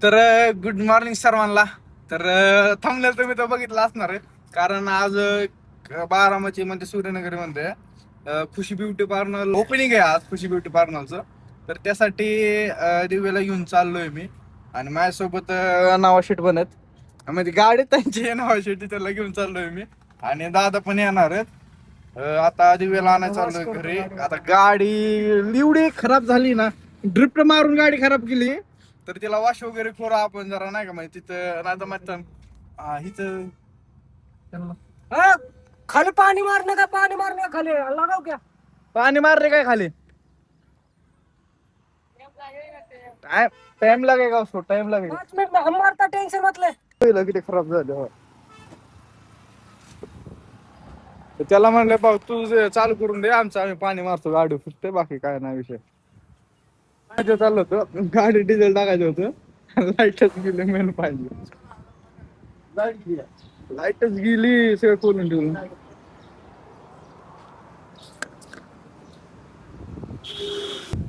तर good morning सर्वांना. तर थांबलेलं तुम्ही तर बघितलं असणार आहे, कारण आज बारामती मध्ये सूर्यनगरी मध्ये खुशी ब्युटी पार्लर ओपनिंग आहे आज, खुशी ब्युटी पार्लरचं. तर त्यासाठी दिव्याला घेऊन चाललोय मी, आणि माझ्यासोबत नावा शेट बनत म्हणजे गाडी त्यांची नावा शेट, त्याला घेऊन चाललोय मी, आणि दादा पण येणार आहेत. आता दिव्याला आणायला चाललोय घरी. आता गाडी एवढी खराब झाली ना, ड्रिफ्ट मारून गाडी खराब केली. तर तिला वॉश वगैरे करू आपण जरा, नाही का, म्हणजे तिथं नाही तर मग हिचं हा, खाली पाणी मारने का, पाणी मारने का खाली लगाओ क्या? पाणी मारले काय खाली? टाइम टाइम लागेगा उसको, टाइम लगेगा. 5 मिनट में हम मारता, टेंशन मत ले. किती खराब झालं. तर त्याला म्हणलं भाऊ तू चालू करून दे, आमचं आम्ही पाणी मारतो, गाडी फुटते, बाकी काय नाही विषय. चाललं होतं गाडी डिझेल टाकायचं होतं, लाईटच गेली, मेन पाहिजे लाईटच गेली, सगळं खोलून ठेवून.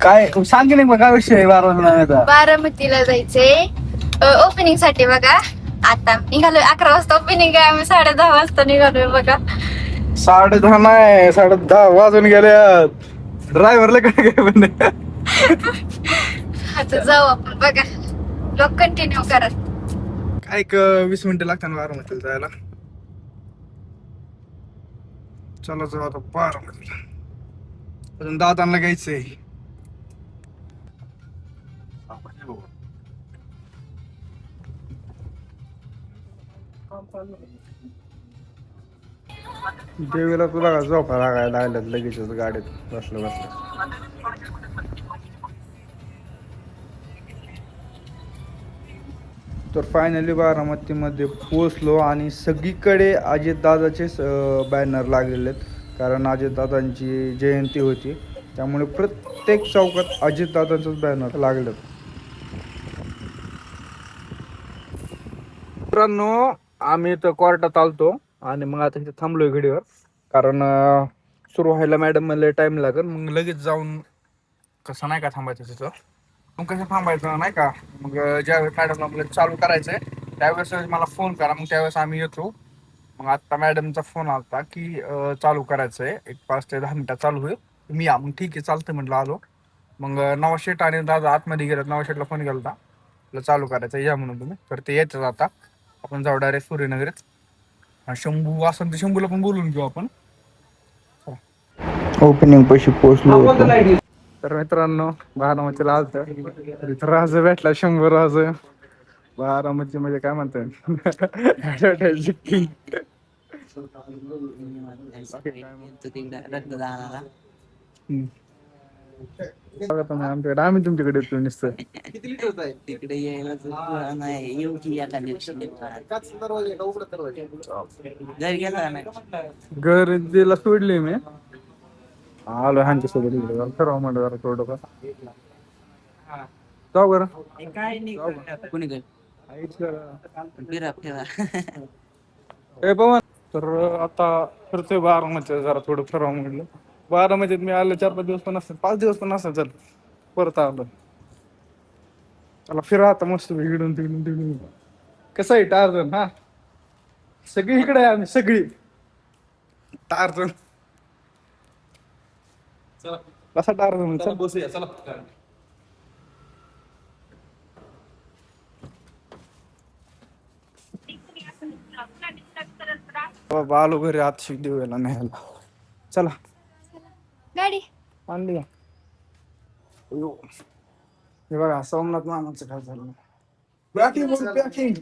काय सांगे नाही मग, काय विषय आहे बारामतीला जायचंय ओपनिंग साठी बघा. आता निघालोय 11 वाजता ओपनिंग आहे, आम्ही 10:30 वाजता निघालोय बघा. 10:30 नाही, 10:30 वाजून गेल्यात. ड्रायव्हरला काय काय पण आता जाऊ आपण बघा, ब्लॉग कंटिन्यू करा. काय 20 मिनिटं लागतात बारामतीला जायला. चला जाऊ आता बारामतीला, अजून दादांना घ्यायचंय. देवीला तुला का झोपा लागायला लागल्यात लगेच गाडीत बसलं बसलं. तर फायनली बारामतीमध्ये पोचलो, आणि सगळीकडे अजितदादाचेच बॅनर लागलेले आहेत, कारण अजितदादांची जयंती होती, त्यामुळे प्रत्येक चौकात अजितदादांचंच बॅनर लागलं. मित्रांनो, आम्ही इथं कोर्टात आलतो, आणि मग आता इथे थांबलोय घडीवर, कारण सुरू व्हायला मॅडम मला टाइम लागेल. मग लगेच जाऊन कसं नाही का थांबायचं तिथं, मग कसं थांबायचं नाही का. मग ज्यावेळेस मॅडम आपल्याला चालू करायचंय त्यावेळेस मला फोन करा, मग त्यावेळेस आम्ही येतो. मग आता मॅडमचा फोन आलता की चालू करायचंय, एक 5 ते 10 मिनिटात चालू होईल, मी या. मग ठीक आहे, चालतं म्हटलं, आलो. मग नवाशेट आणि दादा आतमध्ये गेलं, नवाशेटला फोन केला होता चालू करायचं या म्हणून तुम्ही, तर ते येतात. आता आपण जाऊ डायरेक्ट सूर्यनगरीत. शंभू असेल तर शंभूला पण बोलून घेऊ आपण. ओपनिंग पैसे पोहोचलो होतो. तर मित्रांनो, बारामतीला आलत, इथं राज भेटला, 100 राज. बारामती म्हणजे काय म्हणतात आमच्याकडे, आम्ही तुमच्याकडे येतो नुसतं. तिकडे यायला नाही, येऊ की एका दिवशी. घरी गेला नाही, घर तिला सोडली मी, आलो ह्यांच्या सोबत इकडे ठरवा म्हणलं जरा थोडं का जाऊ बरं. काय नाही कुणी काय फिरा फिरा. ए पवन, तर आता फिरतोय बारामतीत, जरा थोडं फिरावं म्हटलं. बारामतीत मी आलो 4-5 दिवस पण नसतात, 5 दिवस पण नसतात, चल परत आलो. चला फिरा आता मस्त इकडून तिकडून तिकडून. कसं आहे टार्झन? हा, सगळी इकडे आहे, आम्ही सगळी टार्झन. कसा टार्झन? चल बसूया, चला. बाबा आलो घरी, आता शिक देऊला न्यायला. चला गाडी आणली का? अयो, हे बघा सोमनाथ मामाचं काय झालं. पॅकिंग पॅकिंग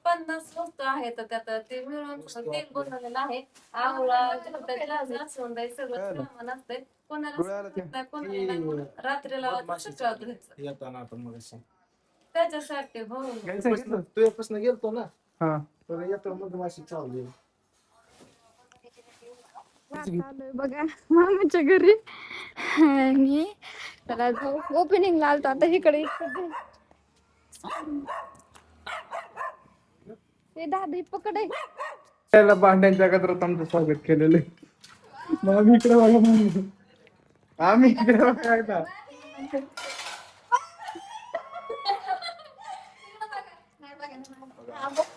50 वस्तू आहेत त्यात, ते मिळून तेल बनवलेलं आहे. आवळा सगळं सामान असतंय. कोणाला कोणाला रात्रीला येताना आता मग त्याच्यासाठी हो. तुझ्यापासून गेलतो ना, हा, तर येतो मग माशी चालू. बघा मामाच्या घरी, आणि त्याला ओपनिंग लावतो आता इकडे. ते दादा पकडे, त्याला भांड्यांच्या एकत्रात आमचं स्वागत केलेलं आहे. मग आम्ही इकडे बघा म्हणून, आम्ही इकडे बघा एकदा.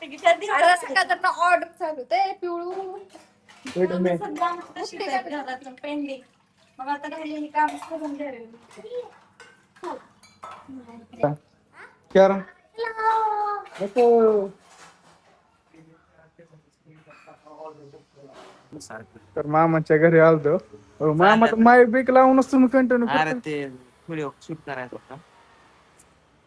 ऑर्डर चालू ते पिवळू पेंडिंग मग आता राहिलेली काम करून घ्यावी. कॅरम तर मामाच्या घरी आलतो. मामा माय बीक लावूनच तुम्ही कंटिन्यू अरे ते व्हिडिओ शूट करायचा होता.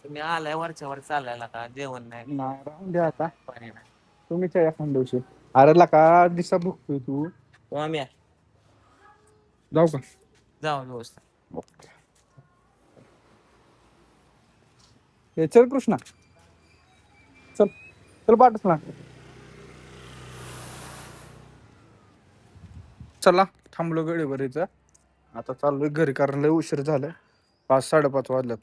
तुम्ही आलाय वरच्या चालायला का जेवण नाही राहून द्या आता. पाणी नाही. तुम्हीच एखाद्या दिवशी अरे लका दिसा बघतोय तू. आम्ही जाऊ का? जाऊ व्यवस्था. हे चल कृष्णा चल चल पाठच ना. चला थांबलो गडीवरीच आता चाललोय घरी कारण लय उशीर झालाय. 5-5:30 वाजल्यात.